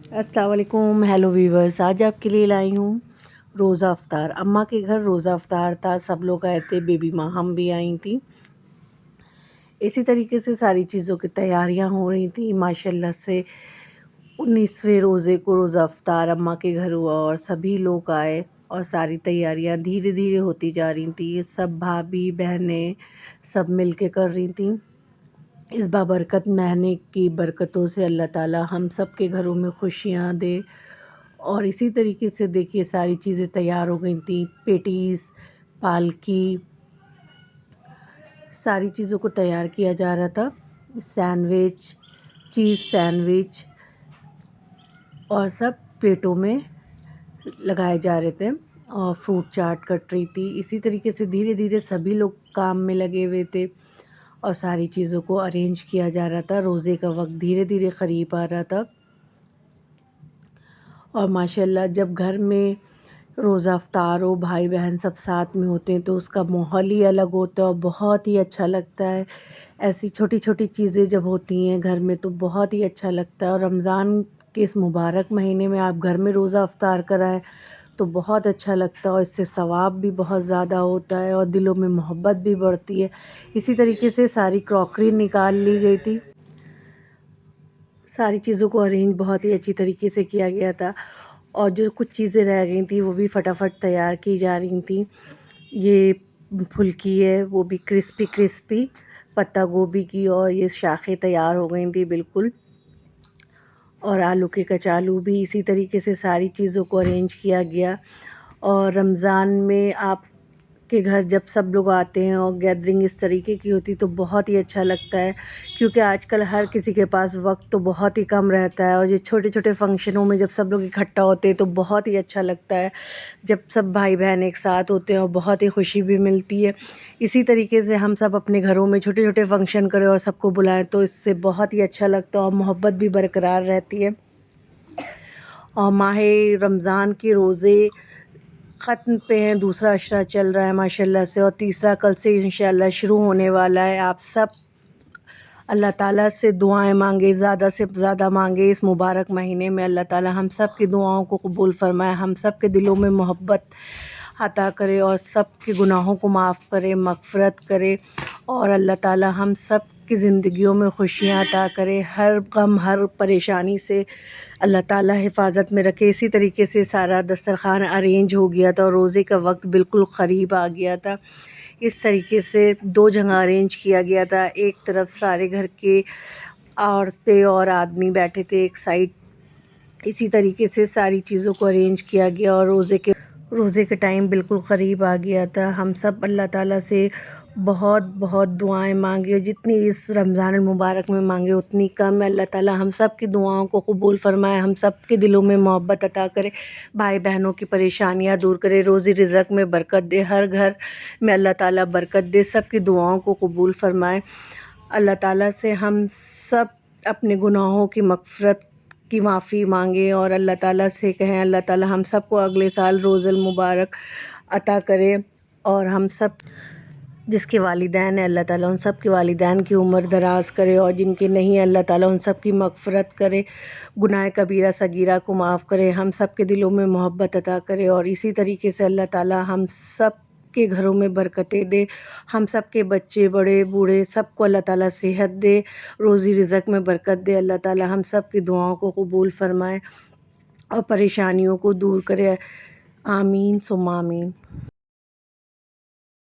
السلام علیکم، hello viewers, آج آپ کے لیے لائی ہوں روزہ افطار۔ اماں کے گھر روزہ افطار تھا، سب لوگ آئے تھے، بیبی ماں ہم بھی آئی تھیں۔ اسی طریقے سے ساری چیزوں کی تیاریاں ہو رہی تھیں ماشاء اللہ سے۔ 19ویں روزے کو روزہ افطار اماں کے گھر ہوا اور سبھی لوگ آئے اور ساری تیاریاں دھیرے دھیرے ہوتی جا رہی تھیں۔ سب بھابھی بہنیں سب مل کے کر رہی تھیں۔ اس بابرکت مہینے کی برکتوں سے اللہ تعالی ہم سب کے گھروں میں خوشیاں دے۔ اور اسی طریقے سے دیکھیے ساری چیزیں تیار ہو گئی تھیں، پیٹیز، پالکی، ساری چیزوں کو تیار کیا جا رہا تھا۔ سینڈوچ، چیز سینڈوچ اور سب پلیٹوں میں لگائے جا رہے تھے اور فروٹ چاٹ کٹ رہی تھی۔ اسی طریقے سے دھیرے دھیرے سبھی لوگ کام میں لگے ہوئے تھے اور ساری چیزوں کو ارینج کیا جا رہا تھا۔ روزے کا وقت دھیرے دھیرے قریب آ رہا تھا اور ماشاءاللہ جب گھر میں روزہ افطار ہو، بھائی بہن سب ساتھ میں ہوتے ہیں تو اس کا ماحول ہی الگ ہوتا ہے اور بہت ہی اچھا لگتا ہے۔ ایسی چھوٹی چھوٹی چیزیں جب ہوتی ہیں گھر میں تو بہت ہی اچھا لگتا ہے۔ اور رمضان کے اس مبارک مہینے میں آپ گھر میں روزہ افطار کرائیں تو بہت اچھا لگتا ہے اور اس سے ثواب بھی بہت زیادہ ہوتا ہے اور دلوں میں محبت بھی بڑھتی ہے۔ اسی طریقے سے ساری کراکری نکال لی گئی تھی، ساری چیزوں کو ارینج بہت ہی اچھی طریقے سے کیا گیا تھا اور جو کچھ چیزیں رہ گئی تھیں وہ بھی فٹافٹ تیار کی جا رہی تھیں۔ یہ پھلکی ہے وہ بھی کرسپی کرسپی پتہ گوبھی کی، اور یہ شاخیں تیار ہو گئی تھیں بالکل، اور آلو کے کچالو بھی اسی طریقے سے ساری چیزوں کو ارینج کیا گیا۔ اور رمضان میں آپ کے گھر جب سب لوگ آتے ہیں اور گیدرنگ اس طریقے کی ہوتی تو بہت ہی اچھا لگتا ہے، کیونکہ آج کل ہر کسی کے پاس وقت تو بہت ہی کم رہتا ہے اور یہ چھوٹے چھوٹے فنکشنوں میں جب سب لوگ اکٹھا ہوتے ہیں تو بہت ہی اچھا لگتا ہے جب سب بھائی بہن ایک ساتھ ہوتے ہیں اور بہت ہی خوشی بھی ملتی ہے۔ اسی طریقے سے ہم سب اپنے گھروں میں چھوٹے چھوٹے فنکشن کریں اور سب کو بلائیں تو اس سے بہت ہی اچھا لگتا ہے اور محبت بھی برقرار رہتی ہے۔ اور ماہ رمضان کے روزے ختم پہ ہیں، دوسرا عشرہ چل رہا ہے ماشاءاللہ سے، اور تیسرا کل سے انشاءاللہ شروع ہونے والا ہے۔ آپ سب اللہ تعالیٰ سے دعائیں مانگے، زیادہ سے زیادہ مانگے اس مبارک مہینے میں۔ اللہ تعالیٰ ہم سب کی دعاؤں کو قبول فرمائے، ہم سب کے دلوں میں محبت عطا کرے اور سب کے گناہوں کو معاف کرے، مغفرت کرے، اور اللہ تعالیٰ ہم سب کی زندگیوں میں خوشیاں عطا کرے، ہر غم ہر پریشانی سے اللہ تعالیٰ حفاظت میں رکھے۔ اسی طریقے سے سارا دسترخوان ارینج ہو گیا تھا اور روزے کا وقت بالکل قریب آ گیا تھا۔ اس طریقے سے دو جگہ ارینج کیا گیا تھا، ایک طرف سارے گھر کے عورتیں اور آدمی بیٹھے تھے ایک سائڈ، اسی طریقے سے ساری چیزوں کو ارینج کیا گیا اور روزے کے ٹائم بالکل قریب آ گیا تھا۔ ہم سب اللہ تعالیٰ سے بہت بہت دعائیں مانگے اور جتنی اس رمضان المبارک میں مانگے اتنی کم ہے۔ اللہ تعالیٰ ہم سب کی دعاؤں کو قبول فرمائے، ہم سب کے دلوں میں محبت عطا کرے، بھائی بہنوں کی پریشانیاں دور کرے، روزی رزق میں برکت دے، ہر گھر میں اللہ تعالیٰ برکت دے، سب کی دعاؤں کو قبول فرمائے۔ اللہ تعالیٰ سے ہم سب اپنے گناہوں کی مغفرت کی معافی مانگیں اور اللہ تعالیٰ سے کہیں اللہ تعالیٰ ہم سب کو اگلے سال روز المبارک عطا کرے، اور ہم سب جس کے والدین ہیں اللہ تعالیٰ ان سب کے والدین کی عمر دراز کرے، اور جن کے نہیں اللہ تعالیٰ ان سب کی مغفرت کرے، گناہ کبیرہ صغیرہ کو معاف کرے، ہم سب کے دلوں میں محبت عطا کرے، اور اسی طریقے سے اللہ تعالیٰ ہم سب کے گھروں میں برکتیں دے، ہم سب کے بچے بڑے بوڑھے سب کو اللہ تعالیٰ صحت دے، روزی رزق میں برکت دے، اللہ تعالیٰ ہم سب کی دعاؤں کو قبول فرمائے اور پریشانیوں کو دور کرے، آمین ثم آمین۔